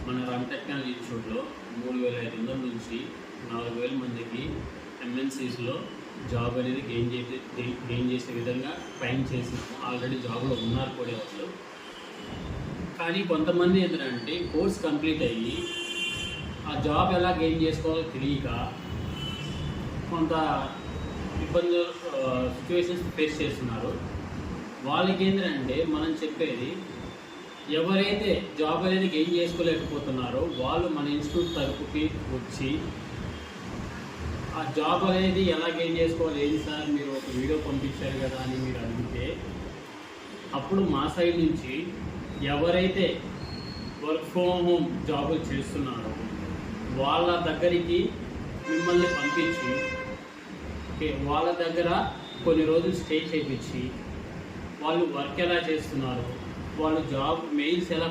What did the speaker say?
మన run technology ఇన్స్టిట్యూట్లో 3,500 నుంచి 4,000 మందికి ఎంఎన్సీస్లో జాబ్ అనేది గెయిన్ చేసే విధంగా ట్రైన్ చేసి ఆల్రెడీ జాబ్లో ఉన్నారు కూడా వాళ్ళు. కానీ కొంతమంది ఏంటంటే కోర్స్ కంప్లీట్ అయ్యి ఆ జాబ్ ఎలా గెయిన్ చేసుకోవాలో తెలియక కొంత ఇబ్బందులు సిచ్యువేషన్స్ ఫేస్ చేస్తున్నారు. వాళ్ళకి ఏంటంటే మనం చెప్పేది, ఎవరైతే జాబ్ అనేది గెయిన్ చేసుకోలేకపోతున్నారో వాళ్ళు మన ఇన్స్టిట్యూట్ తరపుకి వచ్చి ఆ జాబ్ అనేది ఎలా గెయిన్ చేసుకోవాలి, ఏంటి సార్ మీరు ఒక వీడియో పంపించారు కదా అని మీరు అడిగితే, అప్పుడు మా సైడ్ నుంచి ఎవరైతే వర్క్ ఫ్రమ్ హోమ్ జాబులు చేస్తున్నారో వాళ్ళ దగ్గరికి మిమ్మల్ని పంపించి వాళ్ళ దగ్గర కొన్ని రోజులు స్టే చేయించి వాళ్ళు వర్క్ ఎలా చేస్తున్నారు, వాళ్ళు జాబ్ మెయిల్స్ ఎలా